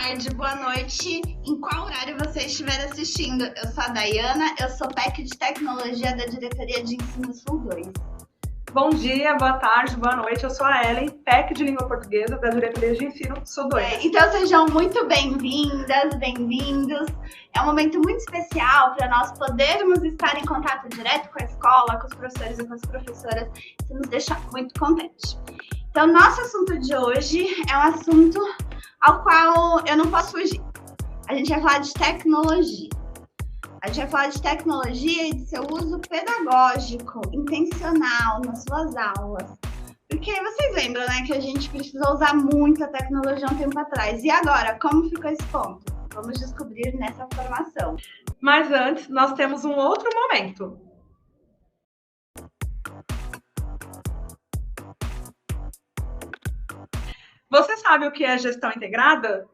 tarde, boa noite, em qual horário você estiver assistindo. Eu sou a Dayana, eu sou PEC de Tecnologia da Diretoria de Ensino Sul 2. Bom dia, boa tarde, boa noite, eu sou a Ellen, PEC de Língua Portuguesa da Diretoria de Ensino Sul 2. Então sejam muito bem-vindas, bem-vindos. É um momento muito especial para nós podermos estar em contato direto com a escola, com os professores e com as professoras. Isso nos deixa muito contente. Então, nosso assunto de hoje é um assunto ao qual eu não posso fugir. A gente vai falar de tecnologia. A gente vai falar de tecnologia e de seu uso pedagógico, intencional nas suas aulas. Porque vocês lembram, né, que a gente precisou usar muito a tecnologia um tempo atrás. E agora, como ficou esse ponto? Vamos descobrir nessa formação. Mas antes, nós temos um outro momento. Você sabe o que é gestão integrada?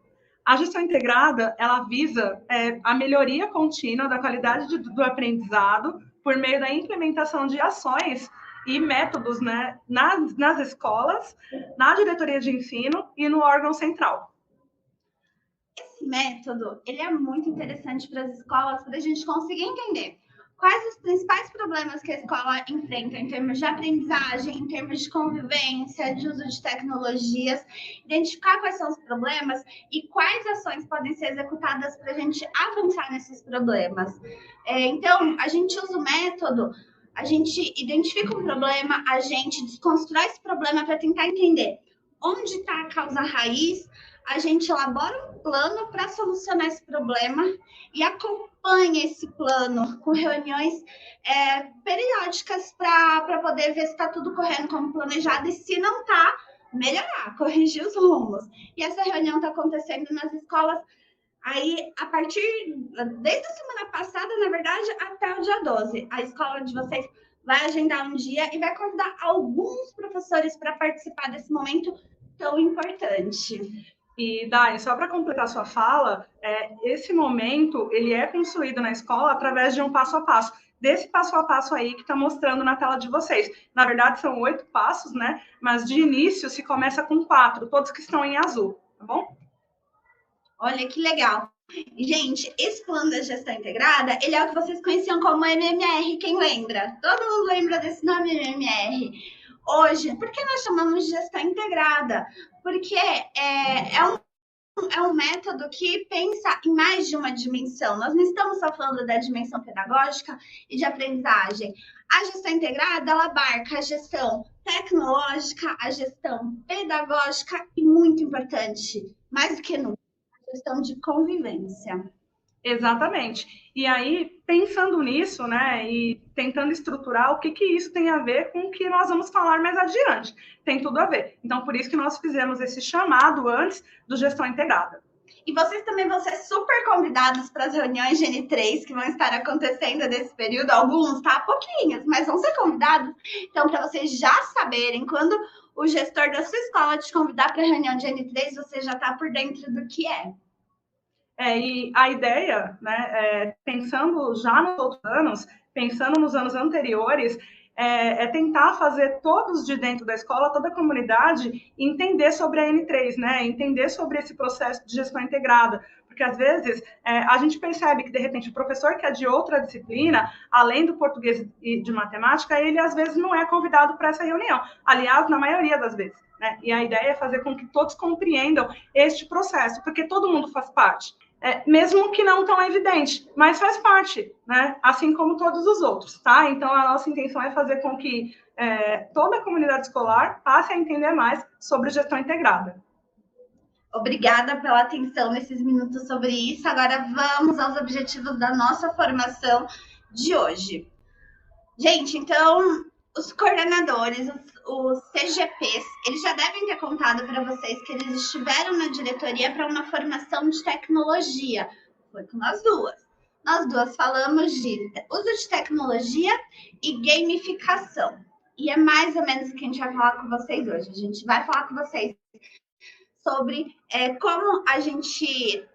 A gestão integrada, ela visa a melhoria contínua da qualidade do aprendizado por meio da implementação de ações e métodos, né, nas escolas, na diretoria de ensino e no órgão central. Esse método, ele é muito interessante para as escolas, para a gente conseguir entender quais os principais problemas que a escola enfrenta em termos de aprendizagem, em termos de convivência, de uso de tecnologias, identificar quais são os problemas e quais ações podem ser executadas para a gente avançar nesses problemas. Então, a gente usa o método, a gente identifica um problema, a gente desconstrói esse problema para tentar entender onde está a causa raiz, a gente elabora um plano para solucionar esse problema e acompanha esse plano com reuniões periódicas para poder ver se está tudo correndo como planejado e se não está, melhorar, corrigir os rumos. E essa reunião está acontecendo nas escolas aí desde a semana passada, na verdade, até o dia 12. A escola de vocês vai agendar um dia e vai convidar alguns professores para participar desse momento tão importante. E, Dai, só para completar sua fala, esse momento ele é construído na escola através de um passo a passo. Desse passo a passo aí que está mostrando na tela de vocês. Na verdade, são 8 passos, né? Mas de início se começa com 4, todos que estão em azul, tá bom? Olha que legal. Gente, esse plano da gestão integrada, ele é o que vocês conheciam como MMR, quem lembra? Todo mundo lembra desse nome MMR. Hoje, por que nós chamamos de gestão integrada? Porque é um método que pensa em mais de uma dimensão. Nós não estamos só falando da dimensão pedagógica e de aprendizagem. A gestão integrada, ela abarca a gestão tecnológica, a gestão pedagógica e, muito importante, mais do que nunca, a gestão de convivência. Exatamente. E aí, pensando nisso, né, e tentando estruturar o que isso tem a ver com o que nós vamos falar mais adiante. Tem tudo a ver. Então, por isso que nós fizemos esse chamado antes do Gestão Integrada. E vocês também vão ser super convidados para as reuniões de N3 que vão estar acontecendo nesse período. Alguns, tá? Pouquinhos, mas vão ser convidados. Então, para vocês já saberem, quando o gestor da sua escola te convidar para a reunião de N3, você já está por dentro do que é. E a ideia, né, pensando já nos outros anos, pensando nos anos anteriores, é tentar fazer todos de dentro da escola, toda a comunidade, entender sobre a N3, né, entender sobre esse processo de gestão integrada, porque às vezes a gente percebe que, de repente, o professor que é de outra disciplina, além do português e de matemática, ele às vezes não é convidado para essa reunião, aliás, na maioria das vezes. Né? E a ideia é fazer com que todos compreendam este processo, porque todo mundo faz parte. Mesmo que não tão evidente, mas faz parte, né? Assim como todos os outros, tá? Então, a nossa intenção é fazer com que toda a comunidade escolar passe a entender mais sobre gestão integrada. Obrigada pela atenção nesses minutos sobre isso. Agora, vamos aos objetivos da nossa formação de hoje. Gente, então, os coordenadores, os CGPs, eles já devem ter contado para vocês que eles estiveram na diretoria para uma formação de tecnologia. Foi com nós duas. Nós duas falamos de uso de tecnologia e gamificação. E é mais ou menos o que a gente vai falar com vocês hoje. A gente vai falar com vocês sobre como a gente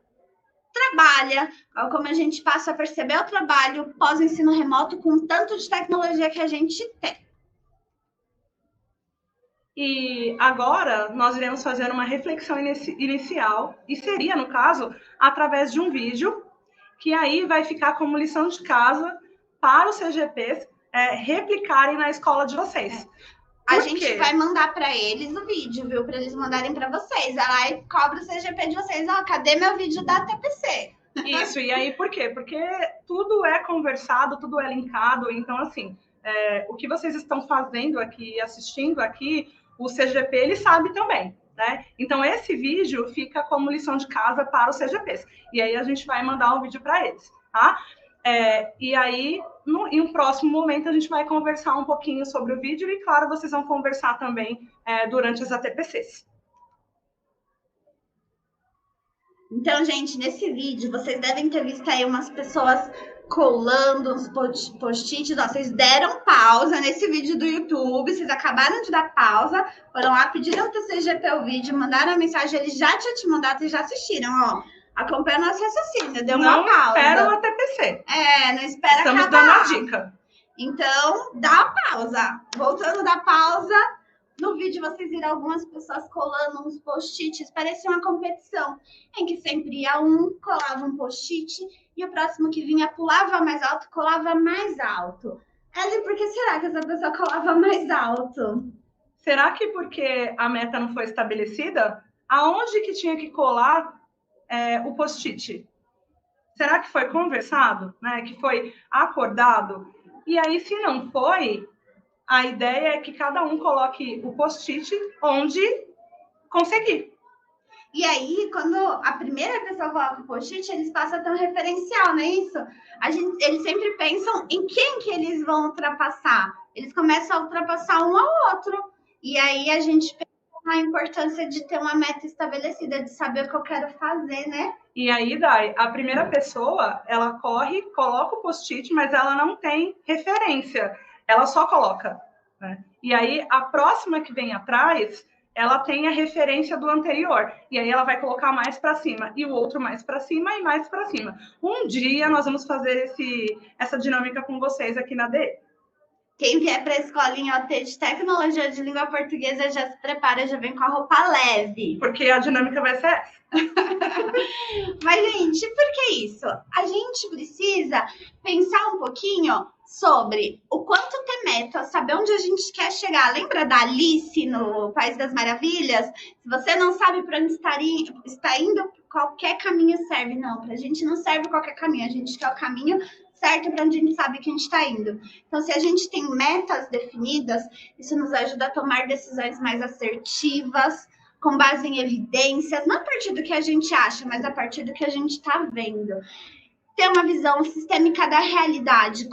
trabalha, como a gente passa a perceber o trabalho pós-ensino remoto com tanto de tecnologia que a gente tem. E agora nós iremos fazer uma reflexão inicial, e seria, no caso, através de um vídeo, que aí vai ficar como lição de casa para os CGPs replicarem na escola de vocês. A gente vai mandar para eles o vídeo, viu? Para eles mandarem para vocês. Ela e cobra o CGP de vocês. Ó, cadê meu vídeo da TPC? Isso, e aí por quê? Porque tudo é conversado, tudo é linkado, então, assim, o que vocês estão fazendo aqui, assistindo aqui, o CGP, ele sabe também, né? Então, esse vídeo fica como lição de casa para os CGPs, e aí a gente vai mandar um vídeo para eles, tá? E aí, em um próximo momento, a gente vai conversar um pouquinho sobre o vídeo, e, claro, vocês vão conversar também durante as ATPCs. Então, gente, nesse vídeo, vocês devem ter visto aí umas pessoas colando uns post-its. Vocês deram pausa nesse vídeo do YouTube, vocês acabaram de dar pausa, foram lá, pediram para o CGP o vídeo, mandaram a mensagem, eles já tinham te mandado, vocês já assistiram, ó. Acompanha o nosso raciocínio, deu uma pausa. Não espera o ATPC. Não espera Estamos acabar. dando a dica. Então, dá a pausa. Voltando da pausa, no vídeo vocês viram algumas pessoas colando uns post-its, parecia uma competição, em que sempre ia um, colava um post-it, e o próximo que vinha pulava mais alto, colava mais alto. Eli, por que será que essa pessoa colava mais alto? Será que porque a meta não foi estabelecida? Aonde que tinha que colar o post-it? Será que foi conversado, né? Que foi acordado? E aí, se não foi, a ideia é que cada um coloque o post-it onde conseguir. E aí, quando a primeira pessoa coloca o post-it, eles passam a ter um referencial, não é isso? Eles sempre pensam em quem que eles vão ultrapassar. Eles começam a ultrapassar um ao outro. E aí a gente pensa na importância de ter uma meta estabelecida, de saber o que eu quero fazer, né? E aí, Dai, a primeira pessoa, ela corre, coloca o post-it, mas ela não tem referência. Ela só coloca, né? E aí, a próxima que vem atrás, ela tem a referência do anterior. E aí, ela vai colocar mais para cima. E o outro mais para cima e mais para cima. Um dia, nós vamos fazer essa dinâmica com vocês aqui na DE. Quem vier para a escolinha OT de Tecnologia de Língua Portuguesa já se prepara, já vem com a roupa leve. Porque a dinâmica vai ser essa. Mas, gente, por que isso? A gente precisa pensar um pouquinho sobre o quanto ter meta, saber onde a gente quer chegar. Lembra da Alice no País das Maravilhas? Se você não sabe para onde está indo, qualquer caminho serve. Não, para a gente não serve qualquer caminho, a gente quer o caminho certo para onde a gente sabe que a gente está indo. Então, se a gente tem metas definidas, isso nos ajuda a tomar decisões mais assertivas, com base em evidências, não a partir do que a gente acha, mas a partir do que a gente está vendo. Ter uma visão sistêmica da realidade,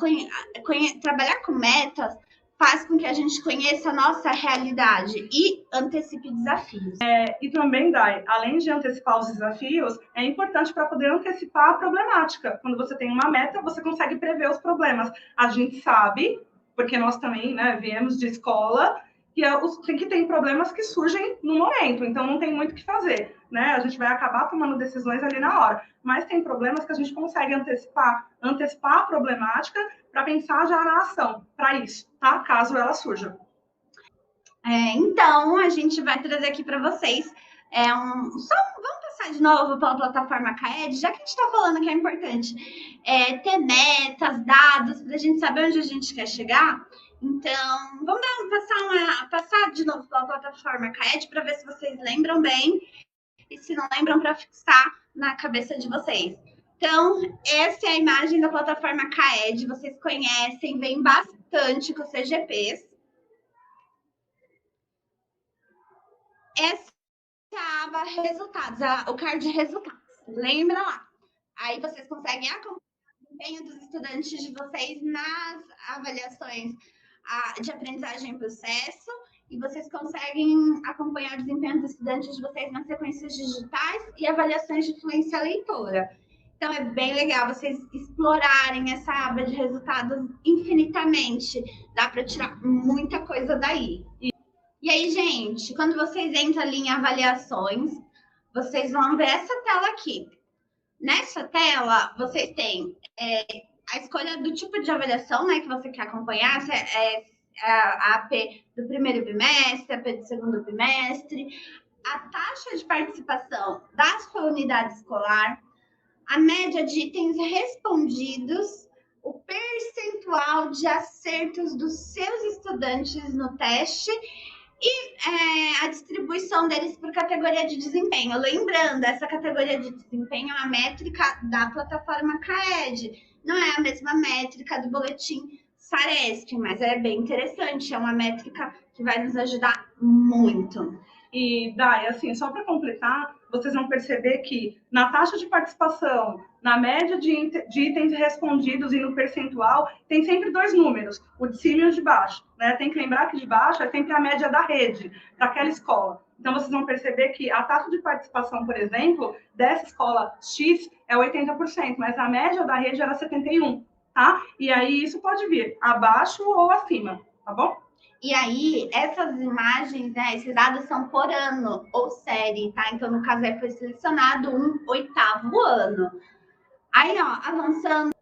trabalhar com metas, faz com que a gente conheça a nossa realidade e antecipe desafios. E também, Dai, além de antecipar os desafios, é importante para poder antecipar a problemática. Quando você tem uma meta, você consegue prever os problemas. A gente sabe, porque nós também, né, viemos de escola, que tem problemas que surgem no momento, então não tem muito o que fazer, né? A gente vai acabar tomando decisões ali na hora, mas tem problemas que a gente consegue antecipar a problemática para pensar já na ação, para isso, tá? Caso ela surja. Então, a gente vai trazer aqui para vocês vamos passar de novo pela plataforma CAED, já que a gente está falando que é importante ter metas, dados, para a gente saber onde a gente quer chegar. Então, vamos passar de novo pela plataforma CAED para ver se vocês lembram bem e se não lembram, para fixar na cabeça de vocês. Então, essa é a imagem da plataforma CAED, vocês conhecem, vem bastante com os CGPs. Essa é a aba resultados, o card de resultados. Lembra lá? Aí vocês conseguem acompanhar o desempenho dos estudantes de vocês nas avaliações de aprendizagem e processo, e vocês conseguem acompanhar o desempenho dos estudantes de vocês nas sequências digitais e avaliações de fluência leitora. Então, é bem legal vocês explorarem essa aba de resultados infinitamente. Dá para tirar muita coisa daí. E aí, gente, quando vocês entram ali em avaliações, vocês vão ver essa tela aqui. Nessa tela, vocês têm a escolha do tipo de avaliação, né, que você quer acompanhar, se a AP do primeiro bimestre, a AP do segundo bimestre, a taxa de participação da sua unidade escolar, a média de itens respondidos, o percentual de acertos dos seus estudantes no teste e a distribuição deles por categoria de desempenho. Lembrando, essa categoria de desempenho é uma métrica da plataforma CAED, não é a mesma métrica do boletim SARESP, mas é bem interessante, é uma métrica que vai nos ajudar muito. E, Dai, assim, só para completar, vocês vão perceber que na taxa de participação, na média de itens respondidos e no percentual, tem sempre dois números, o de cima e o de baixo, né? Tem que lembrar que de baixo é sempre a média da rede, daquela escola. Então, vocês vão perceber que a taxa de participação, por exemplo, dessa escola X é 80%, mas a média da rede era 71%, tá? E aí, isso pode vir abaixo ou acima, tá bom? E aí, essas imagens, né, esses dados são por ano ou série, tá? Então, no caso, foi selecionado um 8º ano. Aí, ó, avançando.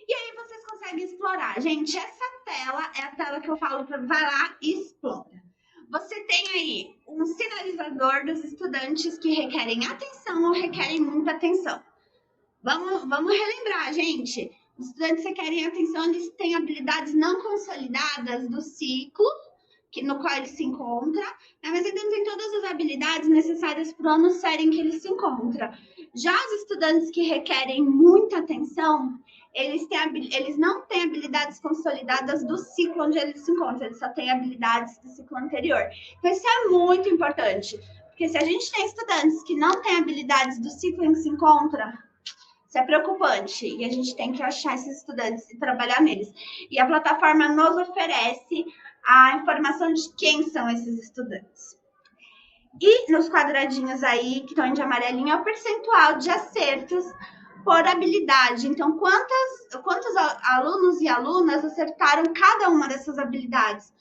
E aí, vocês conseguem explorar. Gente, essa tela é a tela que eu falo para vai lá e explora. Você tem aí um sinalizador dos estudantes que requerem atenção ou requerem muita atenção. Vamos relembrar, gente. Os estudantes que querem atenção, eles têm habilidades não consolidadas do ciclo, no qual ele se encontra, né? Mas ele não tem todas as habilidades necessárias para o ano sério em que ele se encontra. Já os estudantes que requerem muita atenção, eles não têm habilidades consolidadas do ciclo onde eles se encontram, eles só têm habilidades do ciclo anterior. Então, isso é muito importante, porque se a gente tem estudantes que não têm habilidades do ciclo em que se encontra, isso é preocupante e a gente tem que achar esses estudantes e trabalhar neles. E a plataforma nos oferece a informação de quem são esses estudantes. E nos quadradinhos aí, que estão de amarelinho, é o percentual de acertos por habilidade. Então, quantos alunos e alunas acertaram cada uma dessas habilidades?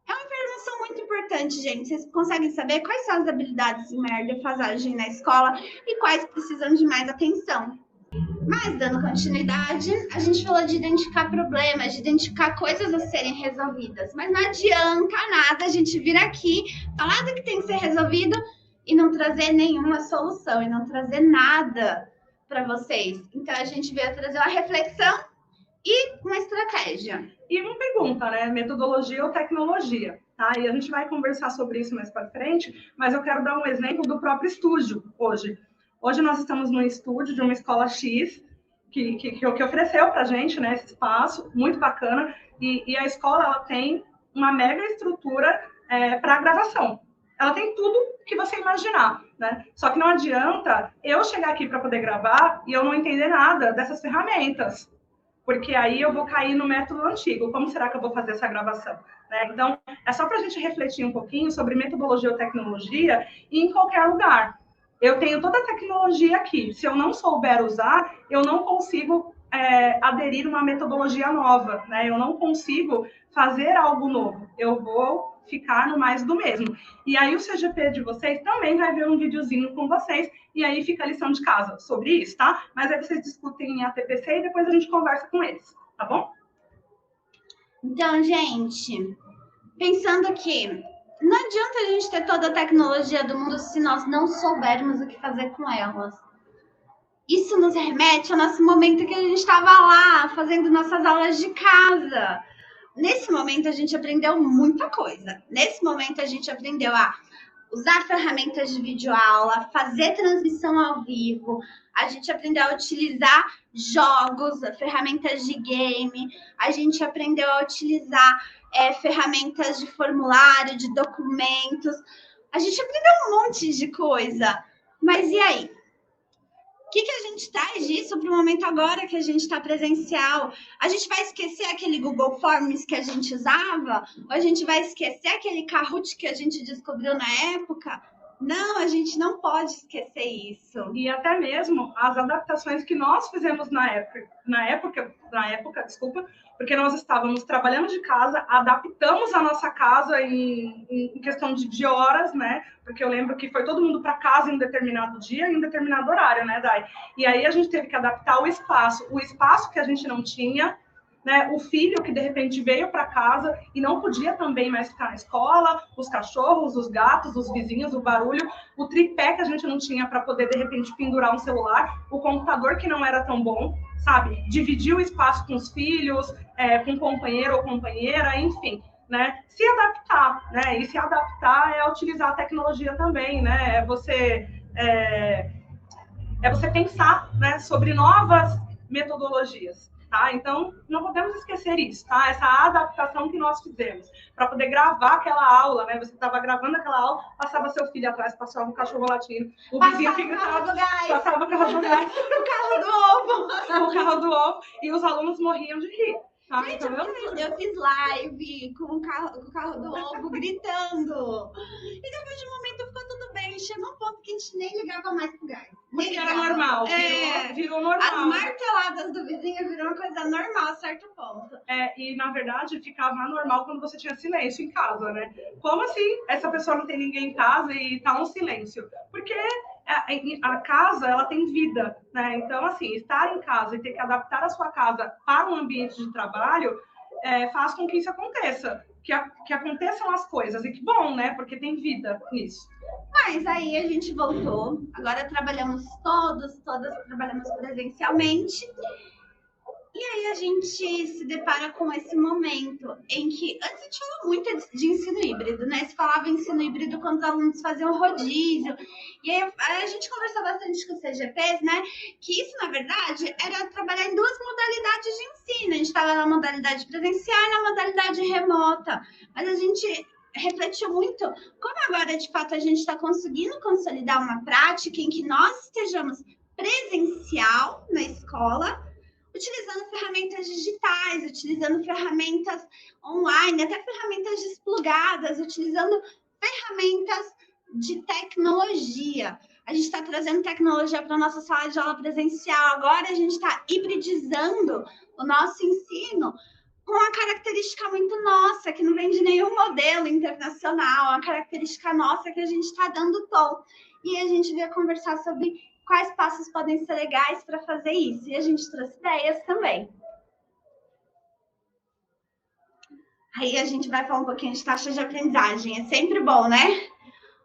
É uma informação muito importante, gente. Vocês conseguem saber quais são as habilidades em maior defasagem na escola e quais precisam de mais atenção. Mas, dando continuidade, a gente falou de identificar problemas, de identificar coisas a serem resolvidas. Mas não adianta nada a gente vir aqui, falar do que tem que ser resolvido e não trazer nenhuma solução, e não trazer nada para vocês. Então, a gente veio trazer uma reflexão e uma estratégia. E uma pergunta, né? Metodologia ou tecnologia? Tá? E a gente vai conversar sobre isso mais para frente, mas eu quero dar um exemplo do próprio estúdio hoje. Hoje nós estamos no estúdio de uma escola X, que ofereceu para a gente, né, esse espaço, muito bacana, e a escola ela tem uma mega estrutura para gravação. Ela tem tudo que você imaginar, né? Só que não adianta eu chegar aqui para poder gravar e eu não entender nada dessas ferramentas, porque aí eu vou cair no método antigo. Como será que eu vou fazer essa gravação? Né? Então, é só para a gente refletir um pouquinho sobre metodologia ou tecnologia e em qualquer lugar. Eu tenho toda a tecnologia aqui. Se eu não souber usar, eu não consigo aderir a uma metodologia nova, né? Eu não consigo fazer algo novo. Eu vou ficar no mais do mesmo. E aí o CGP de vocês também vai ver um videozinho com vocês, e aí fica a lição de casa sobre isso, tá? Mas aí vocês discutem em ATPC e depois a gente conversa com eles, tá bom? Então, gente, pensando aqui, não adianta a gente ter toda a tecnologia do mundo se nós não soubermos o que fazer com elas. Isso nos remete ao nosso momento que a gente estava lá fazendo nossas aulas de casa. Nesse momento a gente aprendeu muita coisa. Nesse momento a gente aprendeu a usar ferramentas de videoaula, fazer transmissão ao vivo. A gente aprendeu a utilizar jogos, ferramentas de game. A gente aprendeu a utilizar ferramentas de formulário, de documentos. A gente aprendeu um monte de coisa. Mas e aí? O que a gente traz disso para o momento agora que a gente está presencial? A gente vai esquecer aquele Google Forms que a gente usava? Ou a gente vai esquecer aquele Kahoot que a gente descobriu na época? Não, a gente não pode esquecer isso. E até mesmo as adaptações que nós fizemos na época, porque nós estávamos trabalhando de casa, adaptamos a nossa casa em questão de horas, né? Porque eu lembro que foi todo mundo para casa em um determinado dia, em um determinado horário, né, Dai? E aí a gente teve que adaptar o espaço que a gente não tinha, né? O filho que, de repente, veio para casa e não podia também mais ficar na escola, os cachorros, os gatos, os vizinhos, o barulho, o tripé que a gente não tinha para poder, de repente, pendurar um celular, o computador que não era tão bom, sabe? Dividir o espaço com os filhos, com companheiro ou companheira, enfim. Né? Se adaptar, né? E se adaptar é utilizar a tecnologia também, né? Você pensar, né, sobre novas metodologias, tá? Então, não podemos esquecer isso, tá? Essa adaptação que nós fizemos para poder gravar aquela aula, né? Você estava gravando aquela aula, passava seu filho atrás, passava um cachorro latindo, o vizinho passava o carro do gás, o carro do ovo, o carro do ovo, e os alunos morriam de rir. Ah, gente, então, eu fiz live com o carro do ovo gritando. E depois de um momento ficou tudo bem. Chegou um ponto que a gente nem ligava mais pro gás. Porque era normal, virou normal. As marteladas do vizinho virou uma coisa normal a certo ponto. E na verdade ficava anormal quando você tinha silêncio em casa, né? Como assim essa pessoa não tem ninguém em casa e tá um silêncio? Porque a casa, ela tem vida, né? Então, assim, estar em casa e ter que adaptar a sua casa para um ambiente de trabalho faz com que isso aconteça, que aconteçam as coisas. E que bom, né? Porque tem vida nisso. Mas aí a gente voltou, agora trabalhamos todas trabalhamos presencialmente. E aí a gente se depara com esse momento em que antes a gente falou muito de ensino híbrido, né? Se falava ensino híbrido quando os alunos faziam rodízio. E aí a gente conversou bastante com os CGPs, né? Que isso, na verdade, era trabalhar em duas modalidades de ensino. A gente estava na modalidade presencial e na modalidade remota. Mas a gente refletiu muito como agora, de fato, a gente está conseguindo consolidar uma prática em que nós estejamos presencial na escola, utilizando ferramentas digitais, utilizando ferramentas online, até ferramentas desplugadas, utilizando ferramentas de tecnologia. A gente está trazendo tecnologia para a nossa sala de aula presencial. Agora a gente está hibridizando o nosso ensino com uma característica muito nossa, que não vem de nenhum modelo internacional, uma característica nossa que a gente está dando tom. E a gente veio conversar sobre quais passos podem ser legais para fazer isso. E a gente trouxe ideias também. Aí a gente vai falar um pouquinho de taxa de aprendizagem. É sempre bom, né?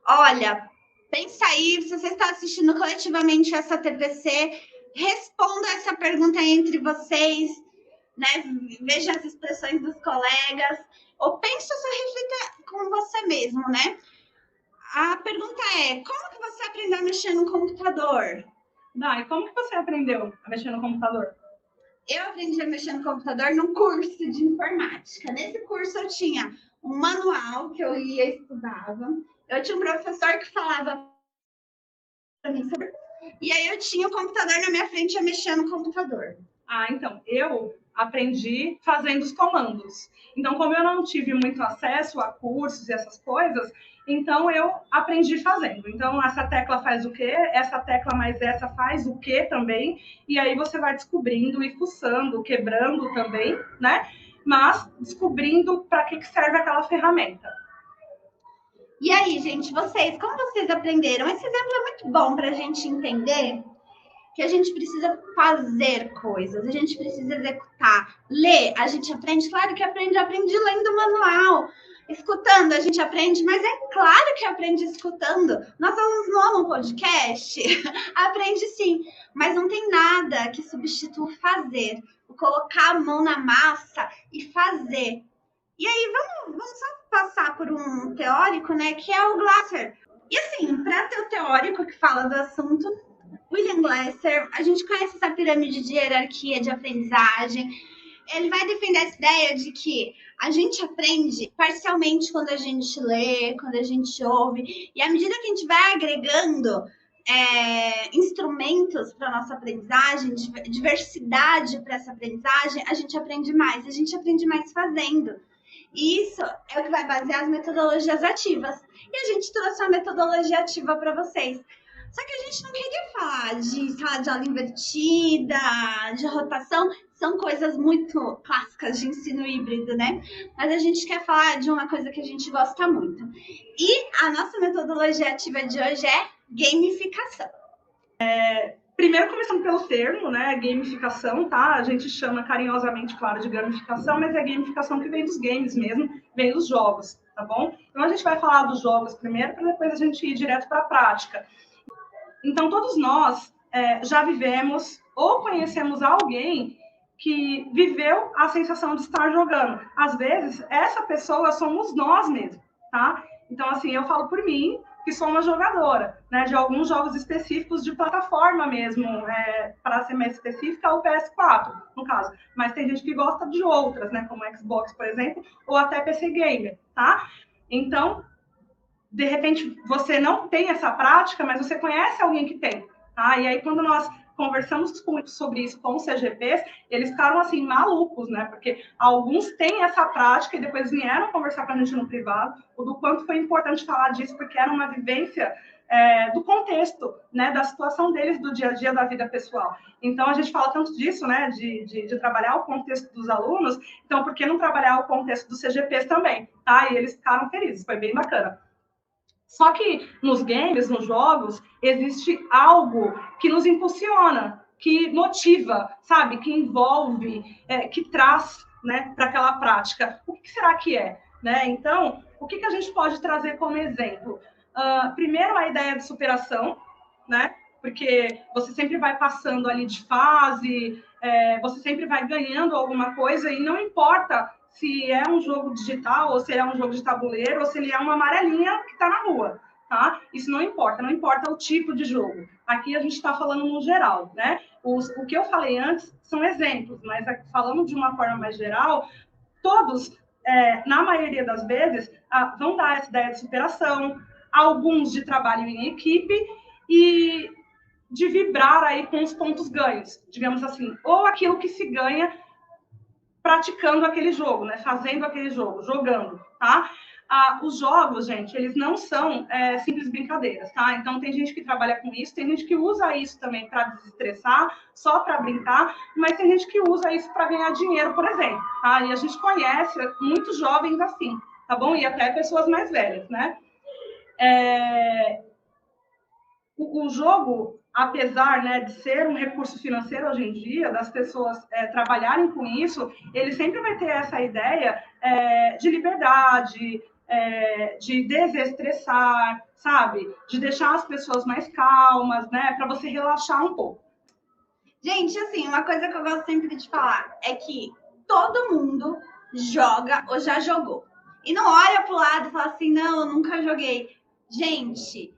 Olha, pensa aí, se você está assistindo coletivamente essa TPC, responda essa pergunta aí entre vocês, né? Veja as expressões dos colegas, ou pensa só reflita com você mesmo, né? A pergunta é, como que você aprendeu a mexer no computador? E como que você aprendeu a mexer no computador? Eu aprendi a mexer no computador num curso de informática. Nesse curso eu tinha um manual que eu ia e estudava. Eu tinha um professor que falava para mim sobre... E aí eu tinha o computador na minha frente e ia mexer no computador. Então, eu aprendi fazendo os comandos. Então, como eu não tive muito acesso a cursos e essas coisas, então eu aprendi fazendo. Então, essa tecla faz o quê? Essa tecla mais essa faz o quê também? E aí você vai descobrindo e fuçando, quebrando também, né? Mas descobrindo para que serve aquela ferramenta. E aí, gente, como vocês aprenderam? Esse exemplo é muito bom para a gente entender que a gente precisa fazer coisas, a gente precisa executar. Ler, a gente aprende, claro que aprendi lendo o manual. Escutando, a gente aprende, mas é claro que aprende escutando. Nossos alunos não amam podcast? Aprende sim, mas não tem nada que substitua fazer. Colocar a mão na massa e fazer. E aí, vamos só passar por um teórico, né, que é o Glasser. E assim, para ter o teórico que fala do assunto, William Glasser, a gente conhece essa pirâmide de hierarquia de aprendizagem. Ele vai defender essa ideia de que a gente aprende parcialmente quando a gente lê, quando a gente ouve, e à medida que a gente vai agregando instrumentos para a nossa aprendizagem, diversidade para essa aprendizagem, a gente aprende mais fazendo. E isso é o que vai basear as metodologias ativas. E a gente trouxe uma metodologia ativa para vocês. Só que a gente não queria falar de sala de aula invertida, de rotação, são coisas muito clássicas de ensino híbrido, né? Mas a gente quer falar de uma coisa que a gente gosta muito. E a nossa metodologia ativa de hoje é gamificação. Primeiro, começando pelo termo, né, gamificação, tá? A gente chama carinhosamente, claro, de gamificação, mas é gamificação que vem dos games mesmo, vem dos jogos, tá bom? Então, a gente vai falar dos jogos primeiro, para depois a gente ir direto para a prática. Então, todos nós já vivemos ou conhecemos alguém que viveu a sensação de estar jogando. Às vezes, essa pessoa somos nós mesmos, tá? Então, assim, eu falo por mim, que sou uma jogadora, né, de alguns jogos específicos de plataforma mesmo, para ser mais específica, o PS4, no caso. Mas tem gente que gosta de outras, né, como Xbox, por exemplo, ou até PC Gamer, tá? Então, de repente, você não tem essa prática, mas você conhece alguém que tem, tá? E aí, quando nós conversamos sobre isso com os CGPs, eles ficaram, assim, malucos, né? Porque alguns têm essa prática e depois vieram conversar com a gente no privado, o do quanto foi importante falar disso, porque era uma vivência do contexto, né? Da situação deles, do dia a dia, da vida pessoal. Então, a gente fala tanto disso, né? De trabalhar o contexto dos alunos, então, por que não trabalhar o contexto dos CGPs também, tá? E eles ficaram felizes, foi bem bacana. Só que nos games, nos jogos, existe algo que nos impulsiona, que motiva, sabe? Que envolve, que traz, né, para aquela prática. O que será que é? Né? Então, o que a gente pode trazer como exemplo? Primeiro, a ideia de superação, né? Porque você sempre vai passando ali de fase, você sempre vai ganhando alguma coisa, e não importa se é um jogo digital, ou se é um jogo de tabuleiro, ou se ele é uma amarelinha que está na rua, tá? Isso não importa, não importa o tipo de jogo. Aqui a gente está falando no geral, né? O que eu falei antes são exemplos, mas falando de uma forma mais geral, todos, na maioria das vezes, vão dar essa ideia de superação, alguns de trabalho em equipe e de vibrar aí com os pontos ganhos, digamos assim, ou aquilo que se ganha praticando aquele jogo, né? Fazendo aquele jogo, jogando, tá? Os jogos, gente, eles não são simples brincadeiras, tá? Então, tem gente que trabalha com isso, tem gente que usa isso também para desestressar, só para brincar, mas tem gente que usa isso para ganhar dinheiro, por exemplo, tá? E a gente conhece muitos jovens assim, tá bom? E até pessoas mais velhas, né? O jogo, apesar, né, de ser um recurso financeiro hoje em dia, das pessoas trabalharem com isso, ele sempre vai ter essa ideia de liberdade, de desestressar, sabe? De deixar as pessoas mais calmas, né? Para você relaxar um pouco. Gente, assim, uma coisa que eu gosto sempre de falar é que todo mundo joga ou já jogou. E não olha pro lado e fala assim, não, eu nunca joguei. Gente,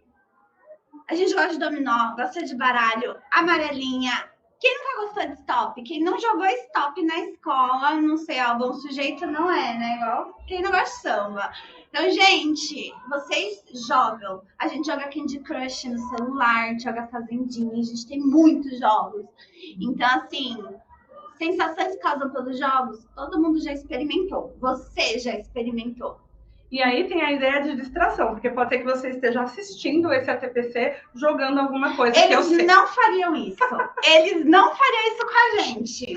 a gente gosta de dominó, gosta de baralho, amarelinha. Quem nunca gostou de stop? Quem não jogou stop na escola, não sei, bom sujeito não é, né? Igual quem não gosta de samba. Então, gente, vocês jogam. A gente joga Candy Crush no celular, a gente joga Fazendinha, a gente tem muitos jogos. Então, assim, sensações que causam pelos jogos, todo mundo já experimentou. Você já experimentou. E aí tem a ideia de distração, porque pode ser que você esteja assistindo esse ATPC jogando alguma coisa. Eles não fariam isso. Eles não fariam isso com a gente.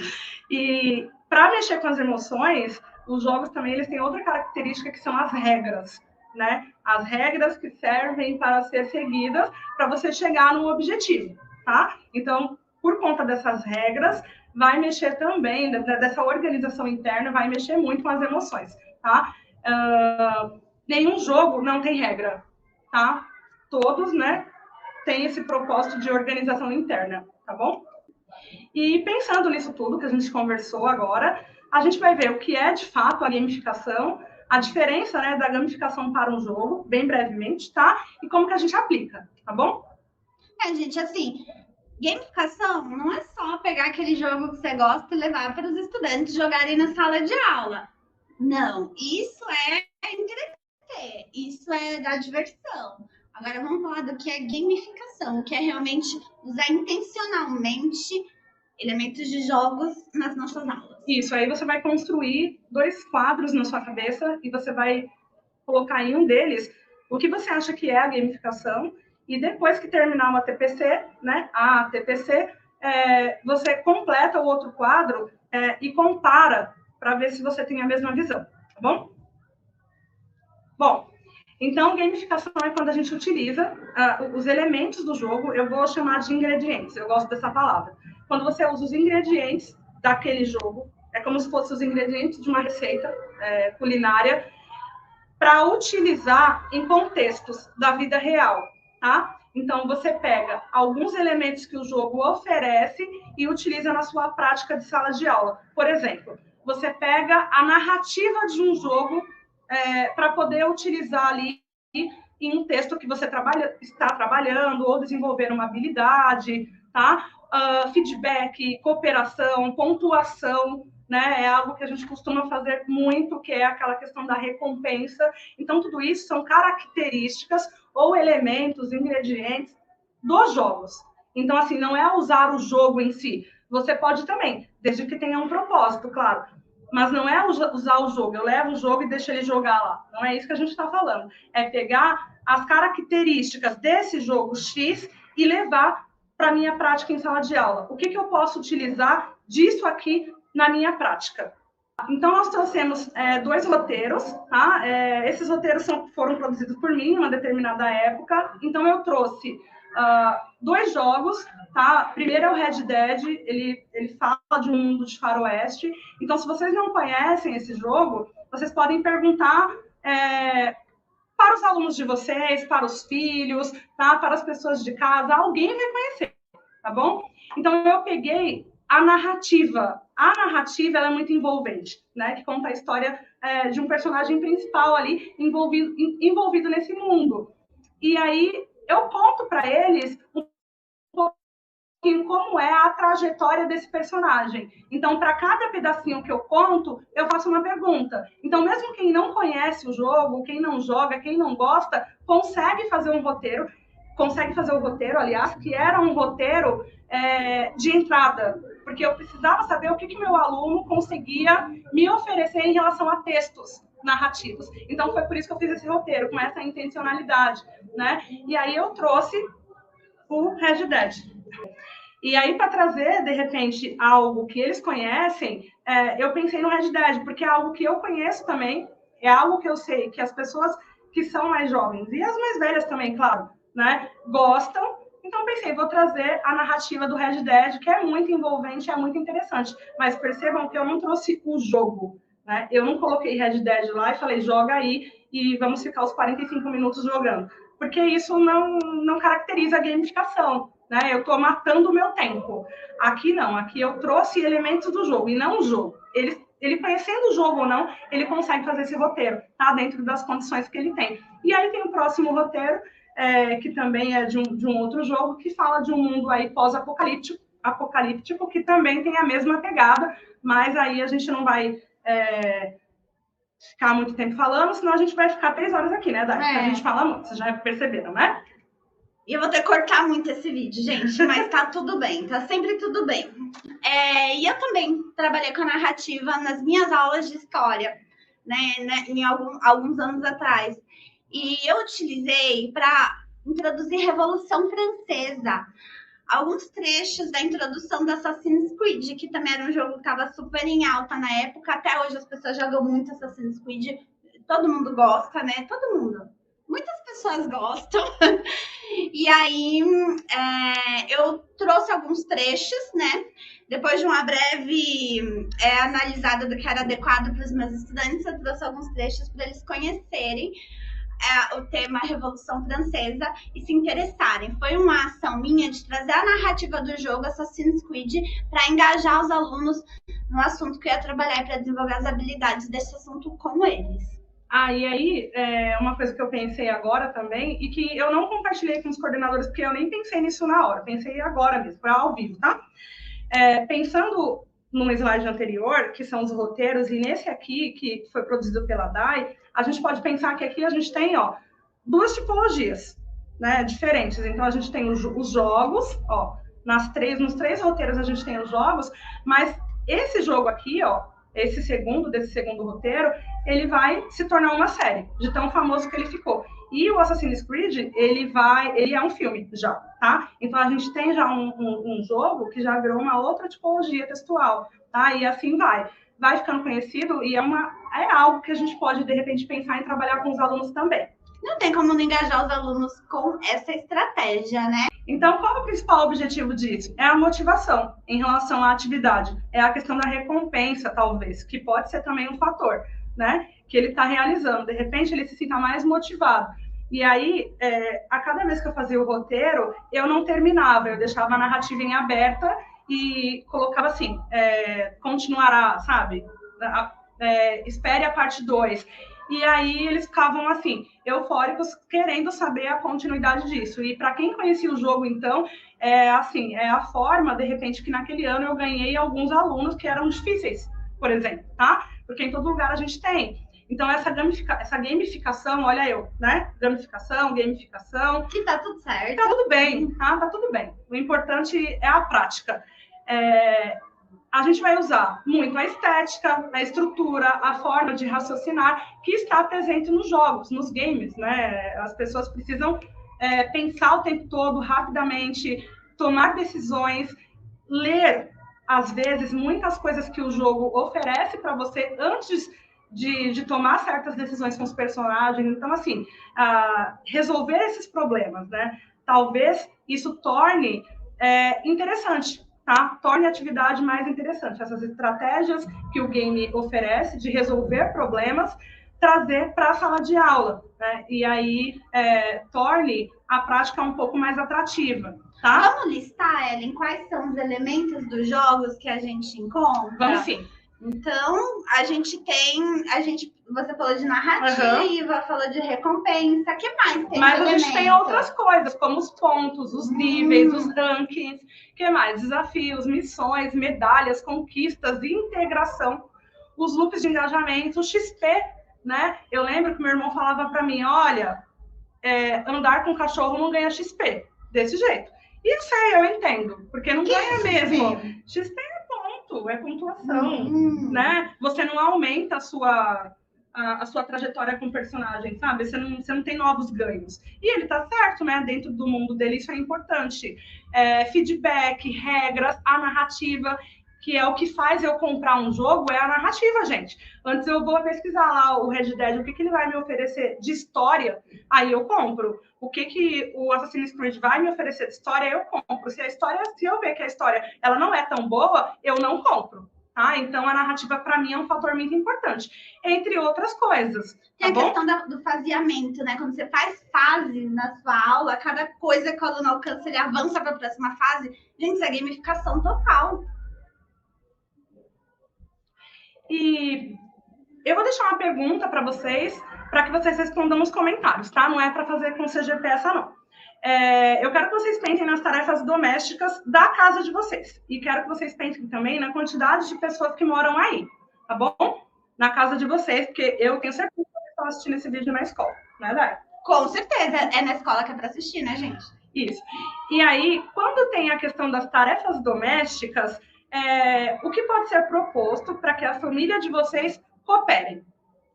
E para mexer com as emoções, os jogos também eles têm outra característica que são as regras, né? As regras que servem para ser seguidas para você chegar num objetivo, tá? Então, por conta dessas regras, vai mexer também, dessa organização interna, vai mexer muito com as emoções, tá? Nenhum jogo não tem regra, tá? Todos, né, têm esse propósito de organização interna, tá bom? E pensando nisso tudo que a gente conversou agora, a gente vai ver o que é de fato a gamificação, a diferença, né, da gamificação para um jogo, bem brevemente, tá? E como que a gente aplica, tá bom? Gente, assim, gamificação não é só pegar aquele jogo que você gosta e levar para os estudantes jogarem na sala de aula. Não, isso é entreter, isso é dar diversão. Agora vamos falar do que é gamificação, que é realmente usar intencionalmente elementos de jogos nas nossas aulas. Isso, aí você vai construir 2 quadros na sua cabeça e você vai colocar em um deles o que você acha que é a gamificação, e depois que terminar o ATPC, né, a ATPC, você completa o outro quadro e compara para ver se você tem a mesma visão, tá bom? Bom, Então, gamificação é quando a gente utiliza os elementos do jogo, eu vou chamar de ingredientes, eu gosto dessa palavra. Quando você usa os ingredientes daquele jogo, é como se fossem os ingredientes de uma receita culinária, para utilizar em contextos da vida real, tá? Então, você pega alguns elementos que o jogo oferece e utiliza na sua prática de sala de aula. Por exemplo, você pega a narrativa de um jogo para poder utilizar ali em um texto que você está trabalhando ou desenvolvendo uma habilidade, tá? Feedback, cooperação, pontuação, né? É algo que a gente costuma fazer muito, que é aquela questão da recompensa. Então, tudo isso são características ou elementos, ingredientes dos jogos. Então, assim, não é usar o jogo em si. Você pode também, desde que tenha um propósito, claro. Mas não é usar o jogo. Eu levo o jogo e deixo ele jogar lá. Não é isso que a gente está falando. É pegar as características desse jogo X e levar para a minha prática em sala de aula. O que eu posso utilizar disso aqui na minha prática? Então, nós trouxemos 2 roteiros, tá? Esses roteiros foram produzidos por mim em uma determinada época. Então, eu trouxe 2 jogos, tá? Primeiro é o Red Dead, ele fala de um mundo de faroeste. Então, se vocês não conhecem esse jogo, vocês podem perguntar para os alunos de vocês, para os filhos, tá? Para as pessoas de casa, alguém vai conhecer, tá bom? Então, eu peguei a narrativa. A narrativa ela é muito envolvente, né? Que conta a história de um personagem principal ali envolvido nesse mundo. E aí eu conto para eles um pouquinho como é a trajetória desse personagem. Então, para cada pedacinho que eu conto, eu faço uma pergunta. Então, mesmo quem não conhece o jogo, quem não joga, quem não gosta, consegue fazer um roteiro, aliás, que era um roteiro de entrada, porque eu precisava saber o que meu aluno conseguia me oferecer em relação a textos narrativos. Então, foi por isso que eu fiz esse roteiro, com essa intencionalidade, né? E aí eu trouxe o Red Dead. E aí, para trazer, de repente, algo que eles conhecem, eu pensei no Red Dead, porque é algo que eu conheço também, é algo que eu sei que as pessoas que são mais jovens, e as mais velhas também, claro, né, gostam. Então, pensei, vou trazer a narrativa do Red Dead, que é muito envolvente, é muito interessante. Mas percebam que eu não trouxe o jogo, né? Eu não coloquei Red Dead lá e falei, joga aí e vamos ficar os 45 minutos jogando. Porque isso não caracteriza a gamificação, né? Eu estou matando o meu tempo. Aqui não, aqui eu trouxe elementos do jogo e não o jogo. Ele conhecendo o jogo ou não, ele consegue fazer esse roteiro, tá? Dentro das condições que ele tem. E aí tem o próximo roteiro, que também é de um outro jogo, que fala de um mundo aí pós-apocalíptico, que também tem a mesma pegada, mas aí a gente não vai ficar muito tempo falando, senão a gente vai ficar 3 horas aqui, né, Dai? Porque a gente fala muito, vocês já perceberam, né? E eu vou ter que cortar muito esse vídeo, gente, mas tá tudo bem, tá sempre tudo bem. E eu também trabalhei com a narrativa nas minhas aulas de história, né em alguns anos atrás. E eu utilizei para introduzir Revolução Francesa. Alguns trechos da introdução do Assassin's Creed, que também era um jogo que estava super em alta na época. Até hoje as pessoas jogam muito Assassin's Creed. Todo mundo gosta, né? Todo mundo. Muitas pessoas gostam. E aí eu trouxe alguns trechos, né? Depois de uma breve analisada do que era adequado para os meus estudantes, eu trouxe alguns trechos para eles conhecerem o tema Revolução Francesa e se interessarem. Foi uma ação minha de trazer a narrativa do jogo Assassin's Creed para engajar os alunos no assunto que eu ia trabalhar para desenvolver as habilidades desse assunto com eles. E aí, uma coisa que eu pensei agora também, e que eu não compartilhei com os coordenadores, porque eu nem pensei nisso na hora, pensei agora mesmo, para ao vivo, tá? Pensando no slide anterior, que são os roteiros, e nesse aqui, que foi produzido pela Dai, a gente pode pensar que aqui a gente tem, 2 tipologias, né, diferentes. Então, a gente tem os jogos, nos 3 roteiros a gente tem os jogos, mas esse jogo aqui, desse segundo roteiro, ele vai se tornar uma série, de tão famoso que ele ficou. E o Assassin's Creed, ele é um filme já, tá? Então, a gente tem já um jogo que já virou uma outra tipologia textual, tá? E assim vai ficando conhecido e é algo que a gente pode, de repente, pensar em trabalhar com os alunos também. Não tem como não engajar os alunos com essa estratégia, né? Então, qual é o principal objetivo disso? É a motivação em relação à atividade. É a questão da recompensa, talvez, que pode ser também um fator, né? Que ele está realizando. De repente, ele se sinta mais motivado. E aí, a cada vez que eu fazia o roteiro, eu não terminava, eu deixava a narrativa em aberta e colocava assim, continuará, sabe? Espere a parte 2. E aí eles ficavam assim, eufóricos, querendo saber a continuidade disso. E para quem conhecia o jogo, então, é a forma, de repente, que naquele ano eu ganhei alguns alunos que eram difíceis, por exemplo, tá? Porque em todo lugar a gente tem. Então, essa gamificação, olha eu, né? Gamificação. Que tá tudo certo. Tá tudo bem, tá? Tá tudo bem. O importante é a prática. A gente vai usar muito a estética, a estrutura, a forma de raciocinar que está presente nos jogos, nos games, né? As pessoas precisam pensar o tempo todo, rapidamente, tomar decisões, ler, às vezes, muitas coisas que o jogo oferece para você antes de tomar certas decisões com os personagens. Então, assim, resolver esses problemas, né? Talvez isso torne interessante, tá? Torne a atividade mais interessante. Essas estratégias que o game oferece de resolver problemas, trazer para a sala de aula, né? E aí torne a prática um pouco mais atrativa, tá? Vamos listar, Ellen, quais são os elementos dos jogos que a gente encontra? Vamos sim. Então, você falou de narrativa, falou de recompensa, o que mais tem? Mas a gente tem outras coisas, como os pontos, os níveis, os rankings, o que mais? Desafios, missões, medalhas, conquistas, integração, os loops de engajamento, o XP, né? Eu lembro que meu irmão falava para mim, olha, andar com cachorro não ganha XP, desse jeito. E eu sei, eu entendo, porque não ganha mesmo. XP é pontuação, né? Você não aumenta a sua trajetória com o personagem, sabe? Você não tem novos ganhos. E ele tá certo, né? Dentro do mundo dele, isso é importante. Feedback, regras, a narrativa, que é o que faz eu comprar um jogo, é a narrativa, gente. Antes eu vou pesquisar lá o Red Dead, o que ele vai me oferecer de história, aí eu compro. O que o Assassin's Creed vai me oferecer de história, eu compro. Se eu ver que a história ela não é tão boa, eu não compro. Tá? Então, a narrativa, para mim, é um fator muito importante, entre outras coisas. Tem a questão do faseamento, né? Quando você faz fase na sua aula, cada coisa que o aluno alcança, ele avança para a próxima fase. Gente, isso é gamificação total. E eu vou deixar uma pergunta para vocês, para que vocês respondam nos comentários, tá? Não é para fazer com CGP essa, não. Eu quero que vocês pensem nas tarefas domésticas da casa de vocês. E quero que vocês pensem também na quantidade de pessoas que moram aí, tá bom? Na casa de vocês, porque eu tenho certeza que estão assistindo esse vídeo na escola, né, Dai? Com certeza, é na escola que é para assistir, né, gente? Isso. E aí, quando tem a questão das tarefas domésticas, o que pode ser proposto para que a família de vocês cooperem?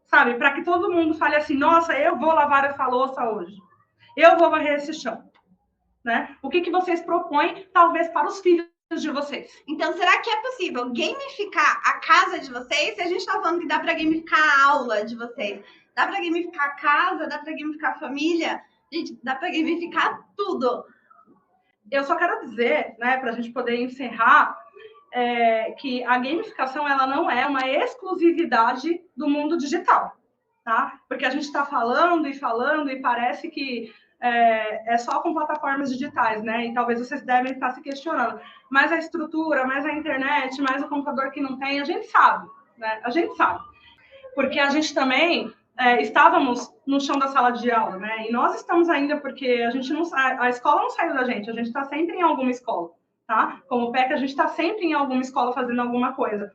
Sabe? Para que todo mundo fale assim, nossa, eu vou lavar essa louça hoje. Eu vou varrer esse chão. Né? O que vocês propõem, talvez, para os filhos de vocês? Então, será que é possível gamificar a casa de vocês? Se a gente está falando que dá para gamificar a aula de vocês, dá para gamificar a casa, dá para gamificar a família, gente, dá para gamificar tudo. Eu só quero dizer, né, para a gente poder encerrar, que a gamificação ela não é uma exclusividade do mundo digital, tá? Porque a gente está falando e parece que é só com plataformas digitais, né? E talvez vocês devem estar se questionando. Mas a estrutura, mais a internet, mais o computador que não tem, a gente sabe, né? A gente sabe. Porque a gente também estávamos no chão da sala de aula, né? E nós estamos ainda porque a escola não saiu da gente, a gente está sempre em alguma escola, tá? Como PEC, a gente está sempre em alguma escola fazendo alguma coisa.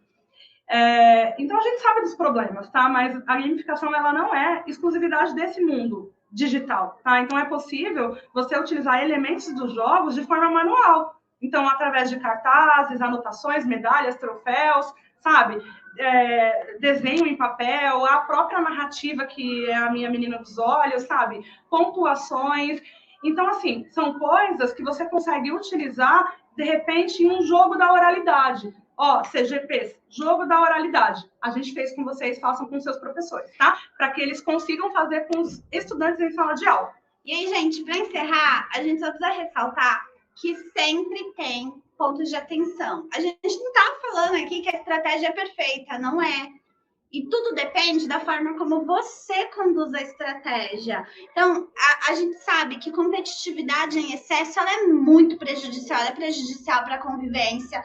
Então, a gente sabe dos problemas, tá? Mas a gamificação, ela não é exclusividade desse mundo digital, tá? Então, é possível você utilizar elementos dos jogos de forma manual. Então, através de cartazes, anotações, medalhas, troféus, sabe? Desenho em papel, a própria narrativa, que é a minha menina dos olhos, sabe? Pontuações. Então, assim, são coisas que você consegue utilizar, de repente, em um jogo da oralidade. Ó, CGPs, jogo da oralidade. A gente fez com vocês, façam com seus professores, tá? Para que eles consigam fazer com os estudantes em sala de aula. E aí, gente, para encerrar, a gente só precisa ressaltar que sempre tem pontos de atenção. A gente não está falando aqui que a estratégia é perfeita, não é. E tudo depende da forma como você conduz a estratégia. Então, a gente sabe que competitividade em excesso ela é muito prejudicial, ela é prejudicial para a convivência.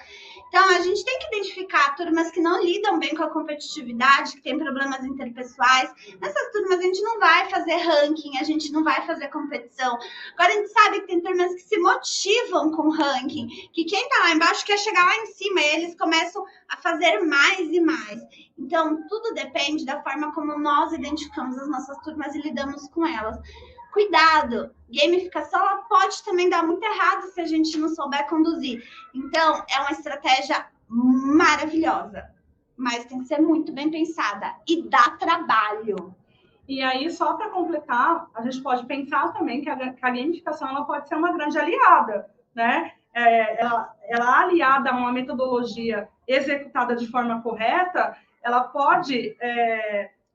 Então, a gente tem que identificar turmas que não lidam bem com a competitividade, que tem problemas interpessoais. Nessas turmas, a gente não vai fazer ranking, a gente não vai fazer competição. Agora, a gente sabe que tem turmas que se motivam com ranking, que quem está lá embaixo quer chegar lá em cima, e eles começam a fazer mais e mais. Então, tudo depende da forma como nós identificamos as nossas turmas e lidamos com elas. Cuidado, gamificação ela pode também dar muito errado se a gente não souber conduzir. Então, é uma estratégia maravilhosa, mas tem que ser muito bem pensada e dá trabalho. E aí, só para completar, a gente pode pensar também que a gamificação ela pode ser uma grande aliada, né? Ela aliada a uma metodologia executada de forma correta, ela pode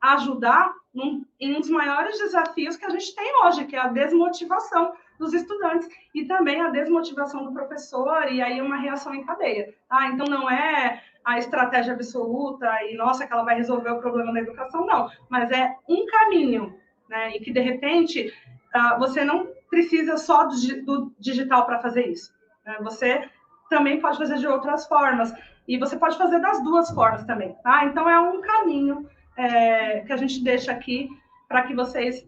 ajudar em um dos maiores desafios que a gente tem hoje, que é a desmotivação dos estudantes e também a desmotivação do professor, e aí uma reação em cadeia. Tá? Então, não é a estratégia absoluta e, nossa, que ela vai resolver o problema da educação, não. Mas é um caminho, né? E que, de repente, você não precisa só do digital para fazer isso. Né? Você também pode fazer de outras formas. E você pode fazer das duas formas também, tá? Então, é um caminho que a gente deixa aqui para que vocês,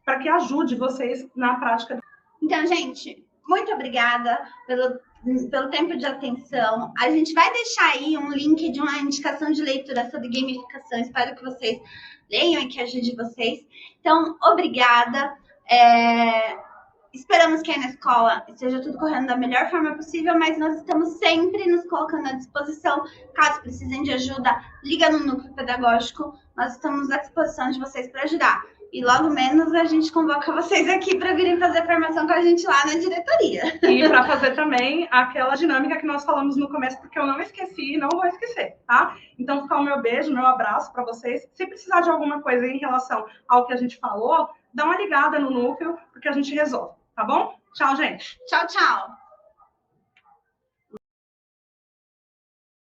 para que ajude vocês na prática. Então, gente, muito obrigada pelo tempo de atenção. A gente vai deixar aí um link de uma indicação de leitura sobre gamificação. Espero que vocês leiam e que ajude vocês. Então, obrigada. Esperamos que aí na escola esteja tudo correndo da melhor forma possível, mas nós estamos sempre nos colocando à disposição. Caso precisem de ajuda, liga no núcleo pedagógico. Nós estamos à disposição de vocês para ajudar. E logo menos a gente convoca vocês aqui para virem fazer formação com a gente lá na diretoria. E para fazer também aquela dinâmica que nós falamos no começo, porque eu não esqueci e não vou esquecer, tá? Então, fica o meu beijo, meu abraço para vocês. Se precisar de alguma coisa em relação ao que a gente falou, dá uma ligada no núcleo, porque a gente resolve, tá bom? Tchau, gente. Tchau, tchau.